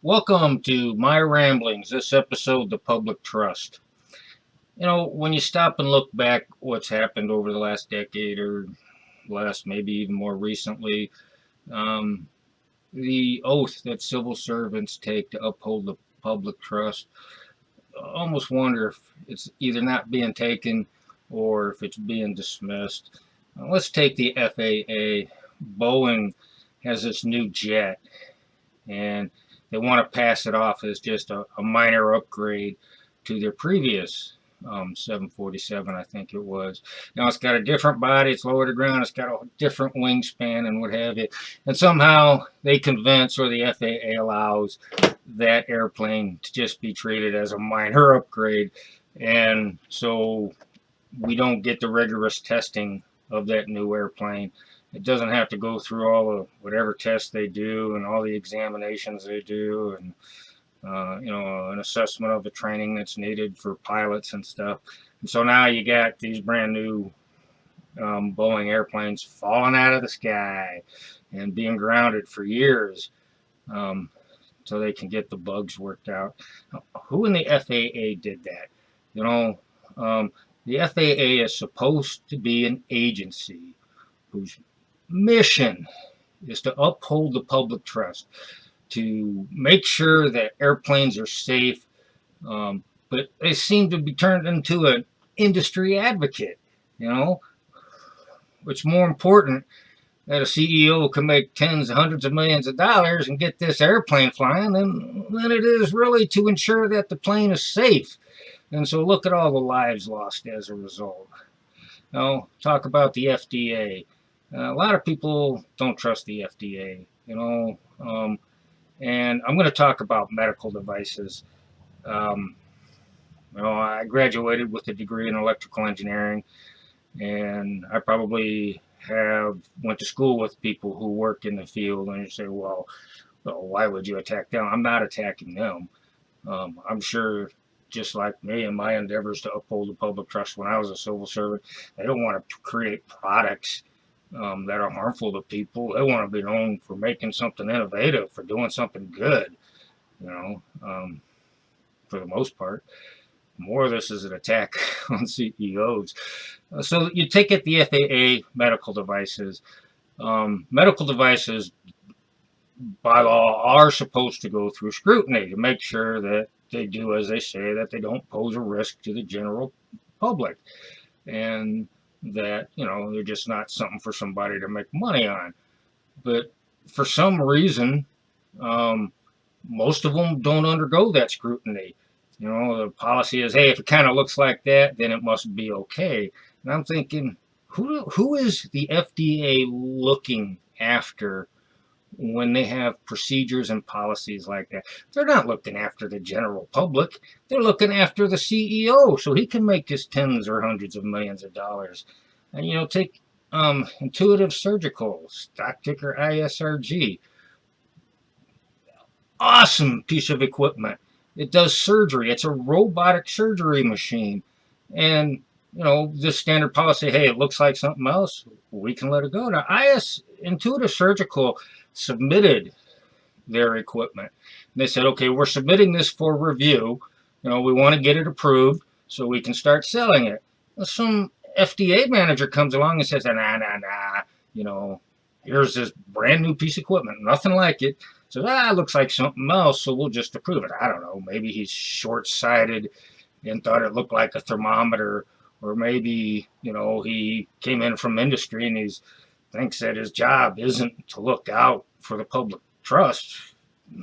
Welcome to My Ramblings, this episode, The Public Trust. When you stop and look back what's happened over the last decade or last, maybe even more recently, um, the oath that civil servants take to uphold the public trust, I almost wonder if it's either not being taken or if it's being dismissed. Let's take the FAA. Boeing has this new jet, and they want to pass it off as just a minor upgrade to their previous 747, I think it was. Now it's got a different body, it's lower to ground, it's got a different wingspan and what have you. And somehow they convince, or the FAA allows, that airplane to just be treated as a minor upgrade. And so we don't get the rigorous testing of that new airplane. It doesn't have to go through all the whatever tests they do and all the examinations they do, and an assessment of the training that's needed for pilots and stuff. And so now you got these brand new Boeing airplanes falling out of the sky and being grounded for years, so they can get the bugs worked out. Who in the FAA did that? You know, the FAA is supposed to be an agency whose mission is to uphold the public trust, to make sure that airplanes are safe, but they seem to be turned into an industry advocate. You know, it's more important that a CEO can make tens, hundreds of millions of dollars and get this airplane flying than it is really to ensure that the plane is safe. And so look at all the lives lost as a result. Now, talk about the FDA. A lot of people don't trust the FDA, and I'm going to talk about medical devices. Um, I graduated with a degree in electrical engineering, and I probably have went to school with people who work in the field. And you say, well, why would you attack them? I'm not attacking them. I'm sure, just like me in my endeavors to uphold the public trust when I was a civil servant, they don't want to create products that are harmful to people. They want to be known for making something innovative, for doing something good, you know, for the most part. More of this is an attack on CEOs. So you take it the FAA medical devices. Medical devices, by law, are supposed to go through scrutiny to make sure that they do as they say, that they don't pose a risk to the general public, and that, they're just not something for somebody to make money on. But for some reason, um, most of them don't undergo that scrutiny. The policy is, hey, if it kind of looks like that, then it must be okay. And I'm thinking, who is the FDA looking after when they have procedures and policies like that? They're not looking after the general public. They're looking after the CEO so he can make his tens or hundreds of millions of dollars. And, take Intuitive Surgical, stock ticker ISRG. Awesome piece of equipment. It does surgery. It's a robotic surgery machine. And, this standard policy, hey, it looks like something else, we can let it go. Now, Intuitive Surgical submitted their equipment. And they said, okay, we're submitting this for review. We want to get it approved so we can start selling it. Well, some FDA manager comes along and says, here's this brand new piece of equipment, nothing like it. So it looks like something else, so we'll just approve it. I don't know. Maybe he's short-sighted and thought it looked like a thermometer, or maybe he came in from industry and he thinks that his job isn't to look out for the public trust.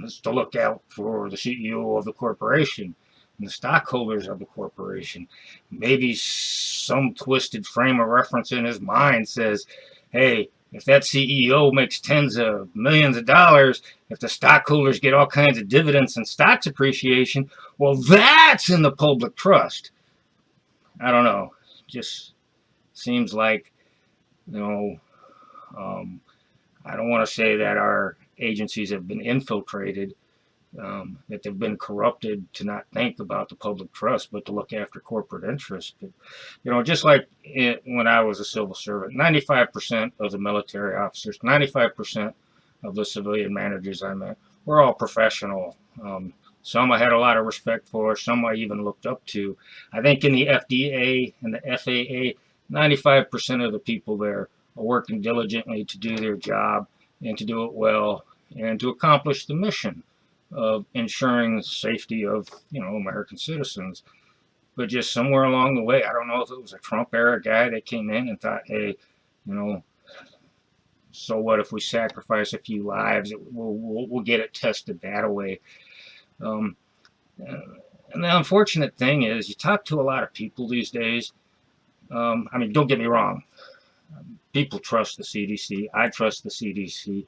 It's to look out for the CEO of the corporation and the stockholders of the corporation. Maybe some twisted frame of reference in his mind says, hey, if that CEO makes tens of millions of dollars, if the stockholders get all kinds of dividends and stocks appreciation, well, that's in the public trust. I don't know. Just seems like, I don't want to say that our agencies have been infiltrated, that they've been corrupted to not think about the public trust, but to look after corporate interests. But, just like when I was a civil servant, 95% of the military officers, 95% of the civilian managers I met we're all professional. Some I had a lot of respect for, some I even looked up to. I think in the FDA and the FAA, 95% of the people there are working diligently to do their job and to do it well and to accomplish the mission of ensuring the safety of, American citizens. But just somewhere along the way, I don't know if it was a Trump era guy that came in and thought, hey, you know, so what if we sacrifice a few lives? We'll get it tested that way. Um, and the unfortunate thing is, you talk to a lot of people these days. I mean, don't get me wrong. People trust the CDC. I trust the CDC.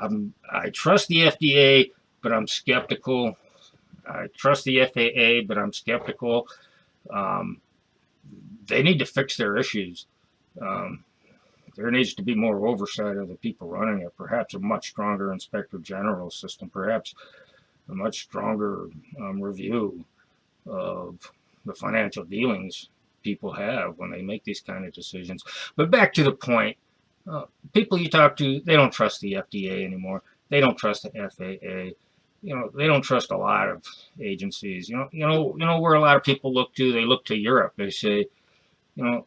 I trust the FDA, but I'm skeptical. I trust the FAA, but I'm skeptical. Um, they need to fix their issues. Um, there needs to be more oversight of the people running it. Perhaps a much stronger inspector general system. Perhaps a much stronger review of the financial dealings people have when they make these kind of decisions. But back to the point, uh, people you talk to, they don't trust the FDA anymore. They don't trust the FAA. They don't trust a lot of agencies. Where a lot of people look to. They look to Europe. They say, you know,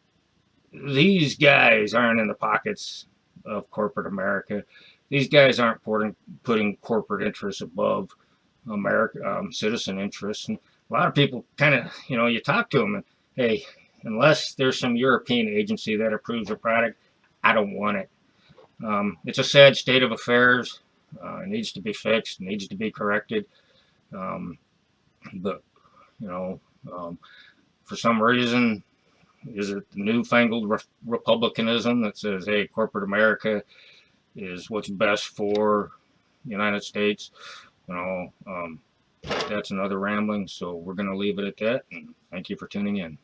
these guys aren't in the pockets of corporate America. These guys aren't putting corporate interests above America citizen interests. And a lot of people kind of, you talk to them and, hey, unless there's some European agency that approves a product, I don't want it. It's a sad state of affairs. It needs to be fixed. It needs to be corrected. Um, but you know, um, for some reason, is it the newfangled republicanism that says, "Hey, corporate America is what's best for the United States"? You know, that's another rambling. So we're going to leave it at that. And thank you for tuning in.